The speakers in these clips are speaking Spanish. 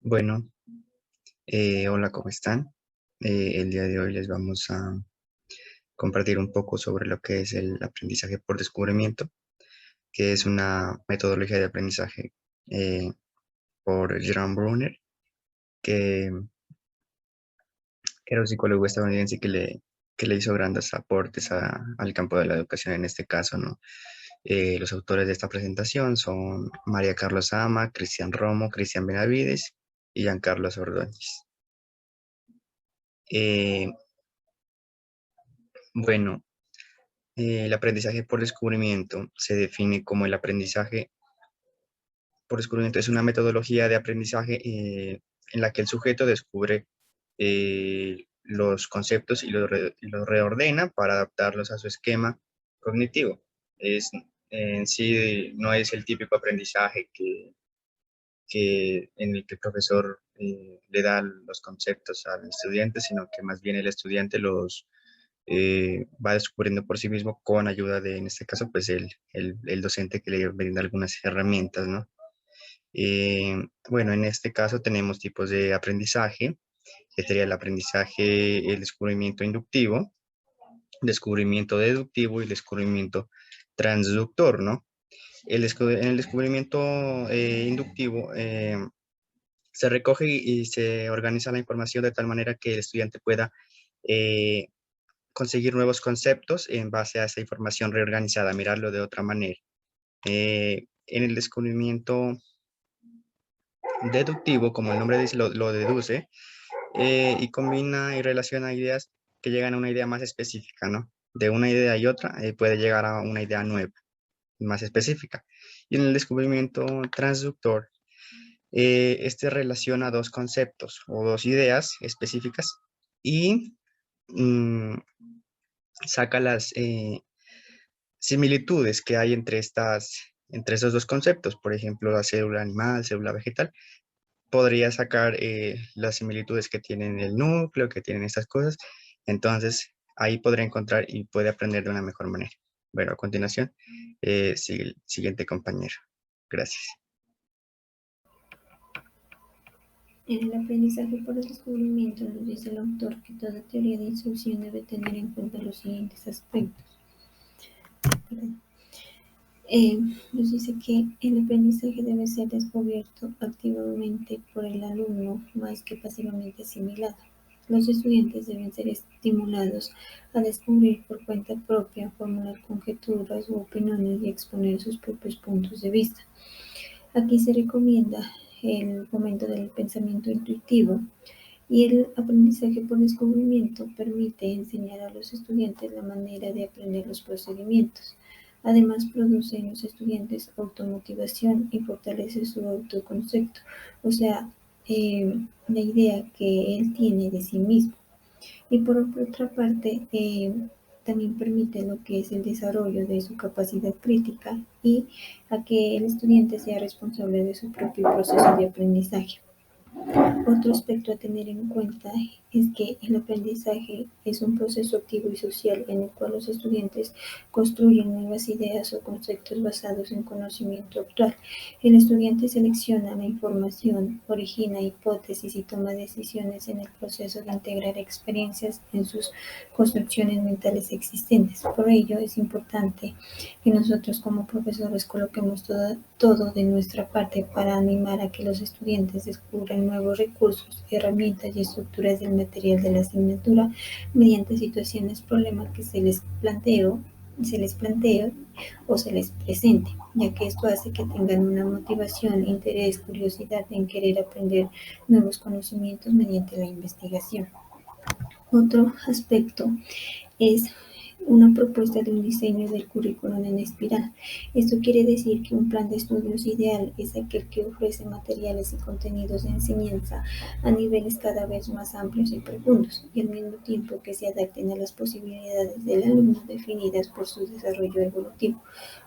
Bueno, hola, ¿cómo están? El día de hoy les vamos a compartir un poco sobre lo que es el aprendizaje por descubrimiento, que es una metodología de aprendizaje eh, por Jerome Bruner, que era un psicólogo estadounidense que le hizo grandes aportes al campo de la educación en este caso, ¿no? Los autores de esta presentación son María Carlos Ama, Cristian Romo, Cristian Benavides y Giancarlo Ordóñez. Eh, bueno. El aprendizaje por descubrimiento se define como el aprendizaje por descubrimiento. Es una metodología de aprendizaje en la que el sujeto descubre los conceptos y los reordena para adaptarlos a su esquema cognitivo. Es, en sí no es el típico aprendizaje en el que el profesor le da los conceptos al estudiante, sino que más bien el estudiante los va descubriendo por sí mismo con ayuda de, en este caso, pues el docente que le brinda algunas herramientas, ¿no? Bueno, en este caso tenemos tipos de aprendizaje, que sería el aprendizaje, el descubrimiento inductivo, descubrimiento deductivo y descubrimiento transductor, ¿no? En el descubrimiento inductivo se recoge y se organiza la información de tal manera que el estudiante pueda eh, conseguir nuevos conceptos en base a esa información reorganizada, mirarlo de otra manera. En el descubrimiento deductivo, como el nombre dice, lo deduce y combina y relaciona ideas que llegan a una idea más específica, ¿no? De una idea y otra puede llegar a una idea nueva, más específica. Y en el descubrimiento transductor, este relaciona dos conceptos o dos ideas específicas y mm, saca las similitudes que hay entre esos dos conceptos, por ejemplo, la célula animal, célula vegetal, podría sacar las similitudes que tienen el núcleo, que tienen estas cosas, entonces ahí podría encontrar y puede aprender de una mejor manera. Bueno, a continuación, sigue el siguiente compañero. Gracias. En el aprendizaje por el descubrimiento nos dice el autor que toda teoría de instrucción debe tener en cuenta los siguientes aspectos. Eh, Nos dice que el aprendizaje debe ser descubierto activamente por el alumno más que pasivamente asimilado. Los estudiantes deben ser estimulados a descubrir por cuenta propia, formular conjeturas u opiniones y exponer sus propios puntos de vista. Aquí se recomienda el fomento del pensamiento intuitivo y el aprendizaje por descubrimiento permite enseñar a los estudiantes la manera de aprender los procedimientos. Además, produce en los estudiantes automotivación y fortalece su autoconcepto, o sea, la idea que él tiene de sí mismo. Y por otra parte, también permite lo que es el desarrollo de su capacidad crítica y a que el estudiante sea responsable de su propio proceso de aprendizaje. Otro aspecto a tener en cuenta es que el aprendizaje es un proceso activo y social en el cual los estudiantes construyen nuevas ideas o conceptos basados en conocimiento actual. El estudiante selecciona la información, origina hipótesis y toma decisiones en el proceso de integrar experiencias en sus construcciones mentales existentes. Por ello, es importante que nosotros como profesores coloquemos todo de nuestra parte para animar a que los estudiantes descubran nuevos recursos, herramientas y estructuras del material de la asignatura mediante situaciones, problemas que se les plantee o se les presente, ya que esto hace que tengan una motivación, interés, curiosidad en querer aprender nuevos conocimientos mediante la investigación. Otro aspecto es una propuesta de un diseño del currículum en espiral. Esto quiere decir que un plan de estudios ideal es aquel que ofrece materiales y contenidos de enseñanza a niveles cada vez más amplios y profundos, y al mismo tiempo que se adapten a las posibilidades del alumno definidas por su desarrollo evolutivo.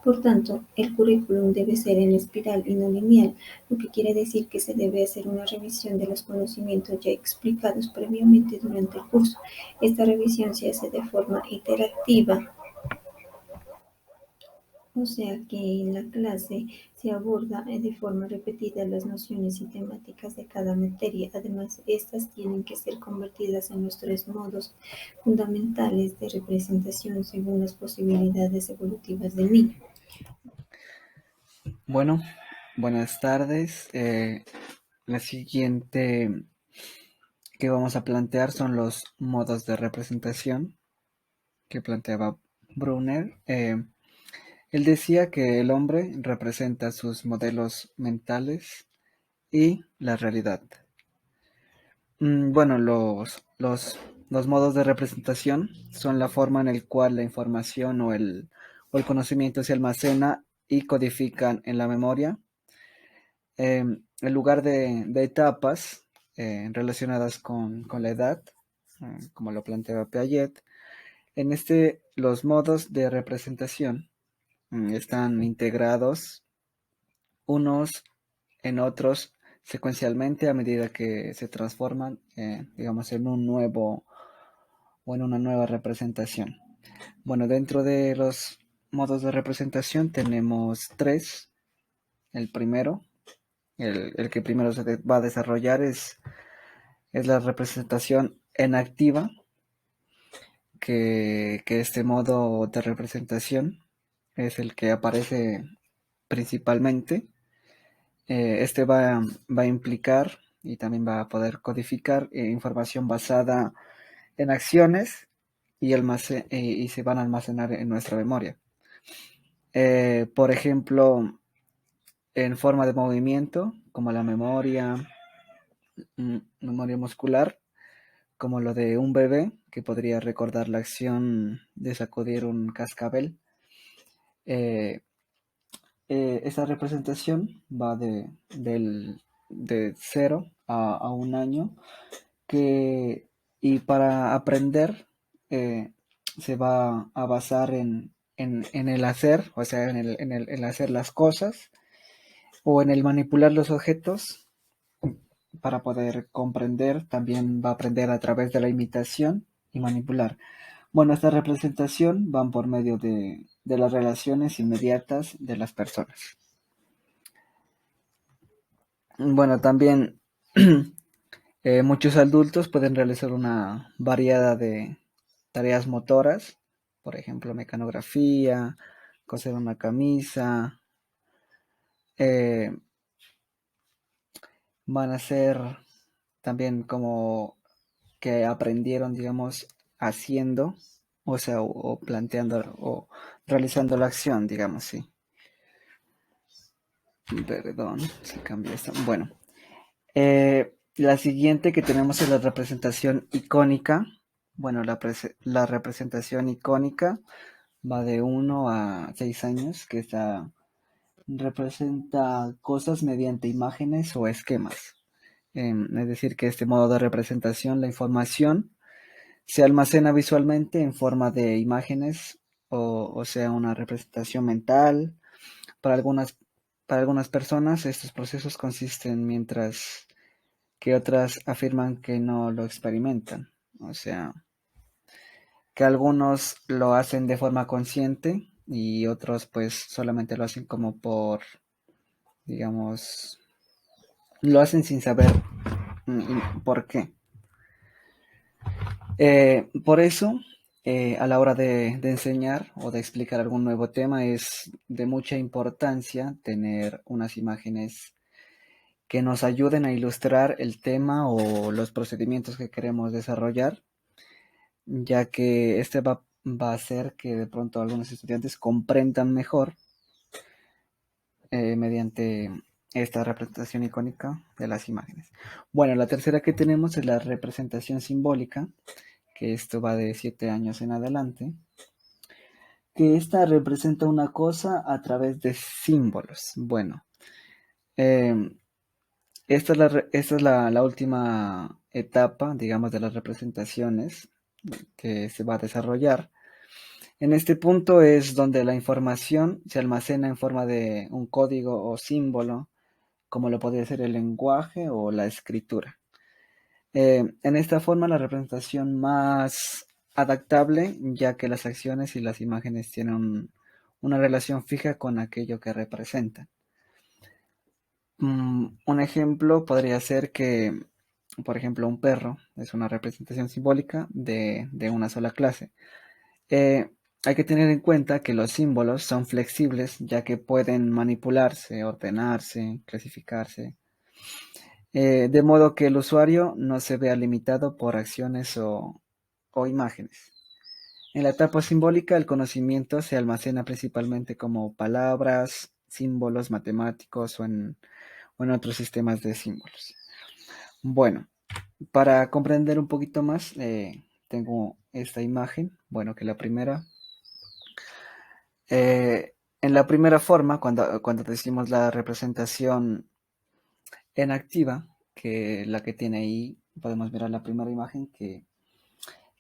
Por tanto, el currículum debe ser en espiral y no lineal, lo que quiere decir que se debe hacer una revisión de los conocimientos ya explicados previamente durante el curso. Esta revisión se hace de forma iterativa O sea que en la clase se aborda de forma repetida las nociones y temáticas de cada materia. Además, estas tienen que ser convertidas en los tres modos fundamentales de representación según las posibilidades evolutivas del niño. Bueno, buenas tardes. La siguiente que vamos a plantear son los modos de representación que planteaba Brunner. Él decía que el hombre representa sus modelos mentales y la realidad. Bueno, los modos de representación son la forma en la cual la información o el conocimiento se almacena y codifican en la memoria. En lugar de etapas relacionadas con la edad, como lo planteaba Piaget, los modos de representación están integrados unos en otros secuencialmente a medida que se transforman, digamos, en un nuevo o en una nueva representación. Bueno, dentro de los modos de representación tenemos tres. El primero, el que primero se va a desarrollar es la representación en activa, que este modo de representación es el que aparece principalmente. Este va a implicar y también va a poder codificar información basada en acciones y se van a almacenar en nuestra memoria. Por ejemplo, en forma de movimiento, como la memoria muscular, como lo de un bebé que podría recordar la acción de sacudir un cascabel. Esa representación va de 0 a 1 año, y para aprender se va a basar en el hacer, o sea, en el hacer las cosas o en el manipular los objetos para poder comprender. También va a aprender a través de la imitación y manipular. Bueno, esta representación van por medio de las relaciones inmediatas de las personas. Bueno, también muchos adultos pueden realizar una variedad de tareas motoras, por ejemplo, mecanografía, coser una camisa. eh, Van a ser también como que aprendieron, digamos, haciendo, o sea, o planteando o realizando la acción, digamos, sí. Perdón, se cambió esto. Bueno, la siguiente que tenemos es la representación icónica. Bueno, la representación icónica va de 1 a 6 años, que representa cosas mediante imágenes o esquemas. Es decir, que este modo de representación, la información, se almacena visualmente en forma de imágenes o sea, una representación mental. Para algunas, para algunas personas estos procesos consisten, mientras que otras afirman que no lo experimentan. O sea, que algunos lo hacen de forma consciente y otros pues solamente lo hacen como digamos, lo hacen sin saber por qué. Por eso, a la hora de enseñar o de explicar algún nuevo tema, es de mucha importancia tener unas imágenes que nos ayuden a ilustrar el tema o los procedimientos que queremos desarrollar, ya que va a hacer que de pronto algunos estudiantes comprendan mejor mediante esta representación icónica de las imágenes. Bueno, la tercera que tenemos es la representación simbólica, que esto va de 7 años en adelante, que esta representa una cosa a través de símbolos. Bueno, eh, esta es la última etapa, digamos, de las representaciones que se va a desarrollar. En este punto es donde la información se almacena en forma de un código o símbolo, como lo podría ser el lenguaje o la escritura. En esta forma, la representación más adaptable, ya que las acciones y las imágenes tienen una relación fija con aquello que representan. Un ejemplo podría ser que, por ejemplo, un perro es una representación simbólica de una sola clase. Hay que tener en cuenta que los símbolos son flexibles, ya que pueden manipularse, ordenarse, clasificarse, de modo que el usuario no se vea limitado por acciones o imágenes. En la etapa simbólica, el conocimiento se almacena principalmente como palabras, símbolos matemáticos o en otros sistemas de símbolos. Bueno, para comprender un poquito más, tengo esta imagen. Bueno, que la primera. En la primera forma, cuando decimos la representación en activa, que la que tiene ahí, podemos mirar la primera imagen, que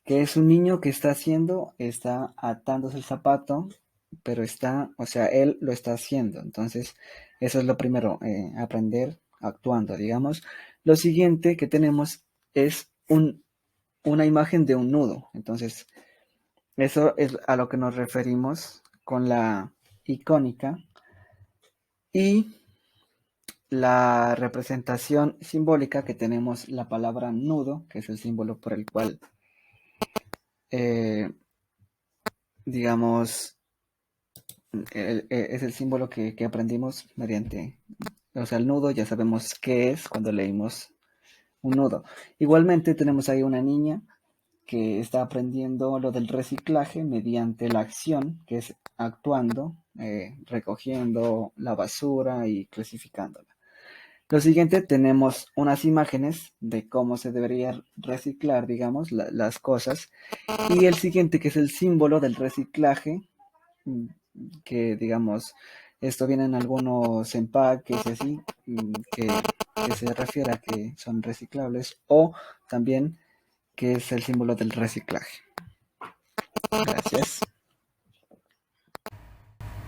es un niño que está atándose el zapato, pero él lo está haciendo. Entonces, eso es lo primero, aprender actuando, digamos. Lo siguiente que tenemos es una imagen de un nudo. Entonces, eso es a lo que nos referimos con la icónica. Y la representación simbólica, que tenemos la palabra nudo, que es el símbolo por el cual, digamos, es el símbolo que aprendimos mediante, o sea, el nudo, ya sabemos qué es cuando leímos un nudo. Igualmente tenemos ahí una niña que está aprendiendo lo del reciclaje mediante la acción, que es actuando, recogiendo la basura y clasificándola. Lo siguiente, tenemos unas imágenes de cómo se debería reciclar, digamos, las cosas. Y el siguiente, que es el símbolo del reciclaje, que, digamos, esto viene en algunos empaques y así, que se refiere a que son reciclables, o también que es el símbolo del reciclaje. Gracias.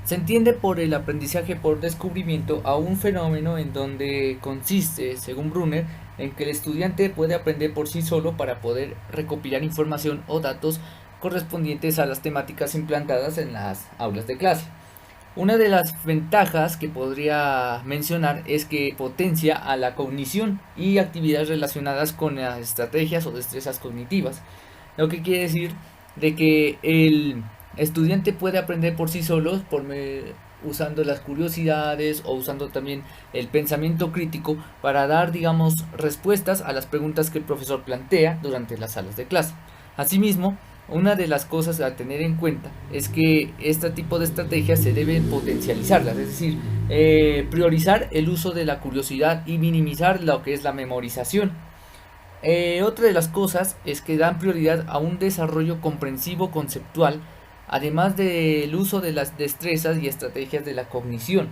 Se entiende por el aprendizaje por descubrimiento a un fenómeno en donde consiste, según Brunner, en que el estudiante puede aprender por sí solo para poder recopilar información o datos correspondientes a las temáticas implantadas en las aulas de clase. Una de las ventajas que podría mencionar es que potencia a la cognición y actividades relacionadas con las estrategias o destrezas cognitivas, lo que quiere decir de que el estudiante puede aprender por sí solo usando las curiosidades o usando también el pensamiento crítico para dar, digamos, respuestas a las preguntas que el profesor plantea durante las salas de clase. Asimismo, una de las cosas a tener en cuenta es que este tipo de estrategias se deben potencializarlas, es decir, priorizar el uso de la curiosidad y minimizar lo que es la memorización. Otra de las cosas es que dan prioridad a un desarrollo comprensivo conceptual, además del uso de las destrezas y estrategias de la cognición.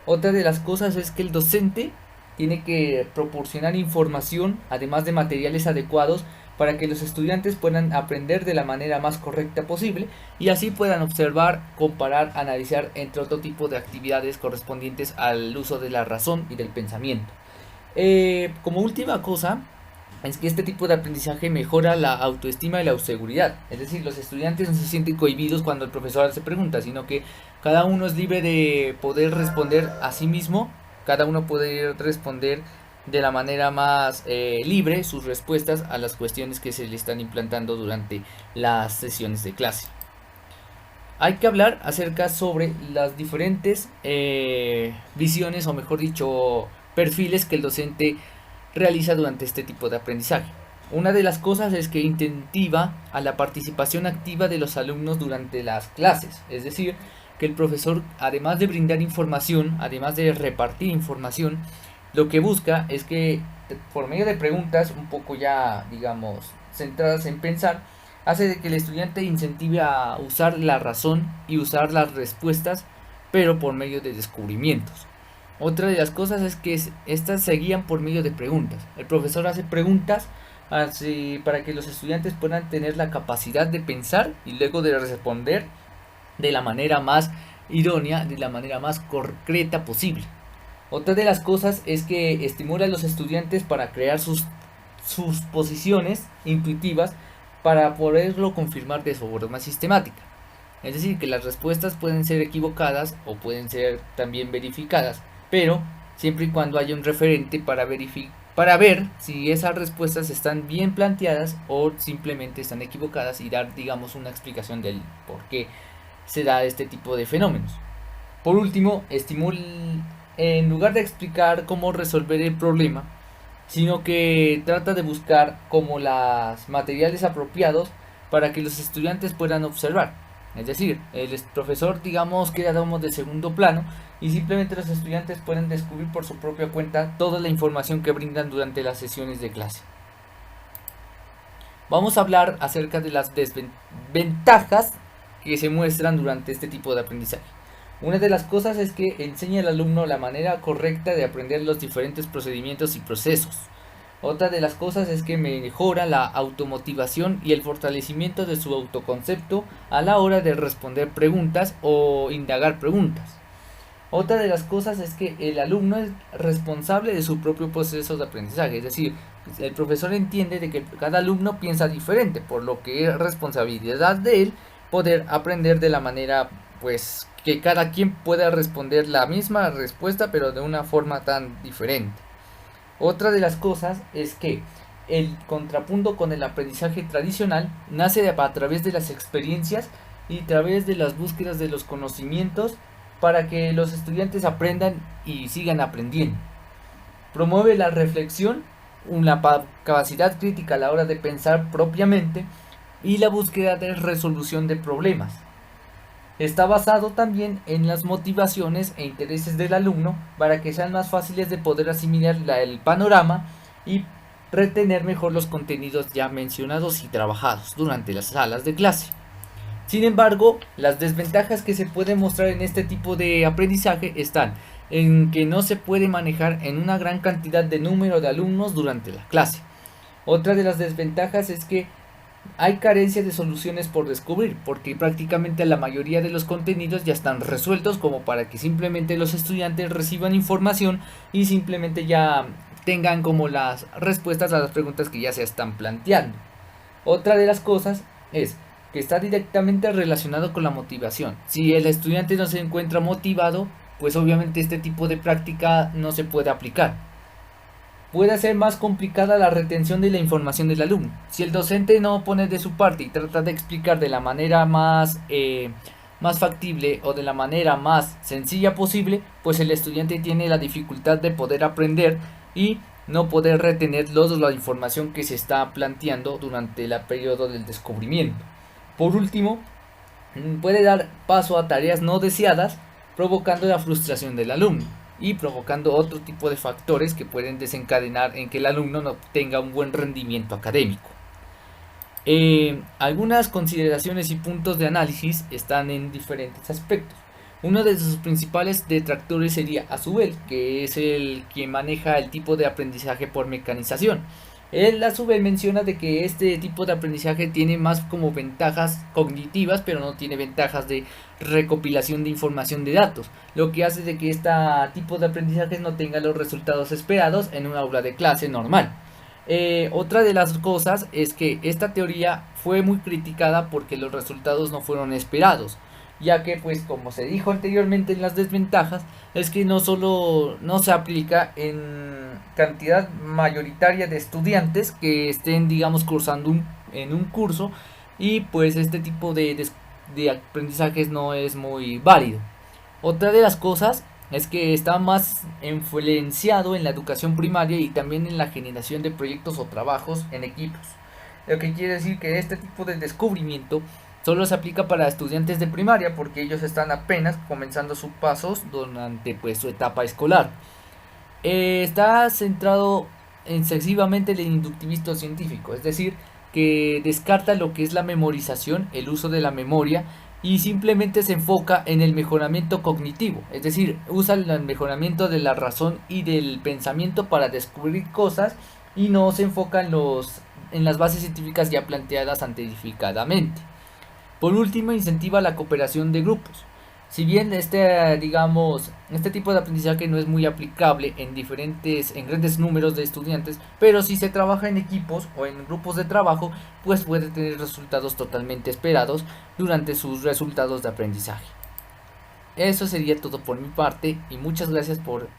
Otra de las cosas es que el docente tiene que proporcionar información, además de materiales adecuados, para que los estudiantes puedan aprender de la manera más correcta posible y así puedan observar, comparar, analizar, entre otro tipo de actividades correspondientes al uso de la razón y del pensamiento. Como última cosa, es que este tipo de aprendizaje mejora la autoestima y la seguridad. Es decir, los estudiantes no se sienten cohibidos cuando el profesor hace preguntas, sino que cada uno es libre de poder responder a sí mismo, cada uno puede responder de la manera más libre sus respuestas a las cuestiones que se le están implantando durante las sesiones de clase. Hay que hablar acerca sobre las diferentes visiones, o mejor dicho, perfiles que el docente realiza durante este tipo de aprendizaje. Una de las cosas es que incentiva a la participación activa de los alumnos durante las clases, es decir, que el profesor, además de brindar información, además de repartir información, lo que busca es que por medio de preguntas un poco ya, digamos, centradas en pensar, hace de que el estudiante incentive a usar la razón y usar las respuestas, pero por medio de descubrimientos. Otra de las cosas es que estas se guían por medio de preguntas. El profesor hace preguntas para que los estudiantes puedan tener la capacidad de pensar y luego de responder de la manera más idónea, de la manera más concreta posible. Otra de las cosas es que estimula a los estudiantes para crear sus posiciones intuitivas para poderlo confirmar de forma sistemática. Es decir, que las respuestas pueden ser equivocadas o pueden ser también verificadas, pero siempre y cuando haya un referente para ver si esas respuestas están bien planteadas o simplemente están equivocadas y dar, digamos, una explicación del por qué se da este tipo de fenómenos. Por último, en lugar de explicar cómo resolver el problema, sino que trata de buscar como los materiales apropiados para que los estudiantes puedan observar. Es decir, el profesor, digamos, queda de segundo plano y simplemente los estudiantes pueden descubrir por su propia cuenta toda la información que brindan durante las sesiones de clase. Vamos a hablar acerca de las desventajas que se muestran durante este tipo de aprendizaje. Una de las cosas es que enseña al alumno la manera correcta de aprender los diferentes procedimientos y procesos. Otra de las cosas es que mejora la automotivación y el fortalecimiento de su autoconcepto a la hora de responder preguntas o indagar preguntas. Otra de las cosas es que el alumno es responsable de su propio proceso de aprendizaje, es decir, el profesor entiende de que cada alumno piensa diferente, por lo que es responsabilidad de él poder aprender de la manera pues que cada quien pueda responder la misma respuesta pero de una forma tan diferente. Otra de las cosas es que el contrapunto con el aprendizaje tradicional nace a través de las experiencias y a través de las búsquedas de los conocimientos para que los estudiantes aprendan y sigan aprendiendo. Promueve la reflexión, una capacidad crítica a la hora de pensar propiamente y la búsqueda de resolución de problemas. Está basado también en las motivaciones e intereses del alumno para que sean más fáciles de poder asimilar el panorama y retener mejor los contenidos ya mencionados y trabajados durante las salas de clase. Sin embargo, las desventajas que se pueden mostrar en este tipo de aprendizaje están en que no se puede manejar en una gran cantidad de número de alumnos durante la clase. Otra de las desventajas es que hay carencia de soluciones por descubrir, porque prácticamente la mayoría de los contenidos ya están resueltos como para que simplemente los estudiantes reciban información y simplemente ya tengan como las respuestas a las preguntas que ya se están planteando. Otra de las cosas es que está directamente relacionado con la motivación. Si el estudiante no se encuentra motivado, pues obviamente este tipo de práctica no se puede aplicar. Puede ser más complicada la retención de la información del alumno. Si el docente no pone de su parte y trata de explicar de la manera más factible o de la manera más sencilla posible, pues el estudiante tiene la dificultad de poder aprender y no poder retener la información que se está planteando durante el periodo del descubrimiento. Por último, puede dar paso a tareas no deseadas, provocando la frustración del alumno y provocando otro tipo de factores que pueden desencadenar en que el alumno no tenga un buen rendimiento académico. Algunas consideraciones y puntos de análisis están en diferentes aspectos. Uno de sus principales detractores sería Azubel, que es el quien maneja el tipo de aprendizaje por mecanización. Él a su vez menciona de que este tipo de aprendizaje tiene más como ventajas cognitivas, pero no tiene ventajas de recopilación de información de datos, lo que hace de que este tipo de aprendizaje no tenga los resultados esperados en un aula de clase normal. Otra de las cosas es que esta teoría fue muy criticada porque los resultados no fueron esperados, ya que pues como se dijo anteriormente en las desventajas, es que no solo no se aplica en cantidad mayoritaria de estudiantes que estén digamos cursando en un curso y pues este tipo de aprendizajes no es muy válido. Otra de las cosas es que está más influenciado en la educación primaria y también en la generación de proyectos o trabajos en equipos, lo que quiere decir que este tipo de descubrimiento solo se aplica para estudiantes de primaria porque ellos están apenas comenzando sus pasos durante pues su etapa escolar. Está centrado excesivamente en el inductivismo científico, es decir, que descarta lo que es la memorización, el uso de la memoria y simplemente se enfoca en el mejoramiento cognitivo, es decir, usa el mejoramiento de la razón y del pensamiento para descubrir cosas y no se enfoca en las bases científicas ya planteadas anticipadamente. Por último, incentiva la cooperación de grupos. Si bien este tipo de aprendizaje no es muy aplicable en grandes números de estudiantes, pero si se trabaja en equipos o en grupos de trabajo, pues puede tener resultados totalmente esperados durante sus resultados de aprendizaje. Eso sería todo por mi parte y muchas gracias por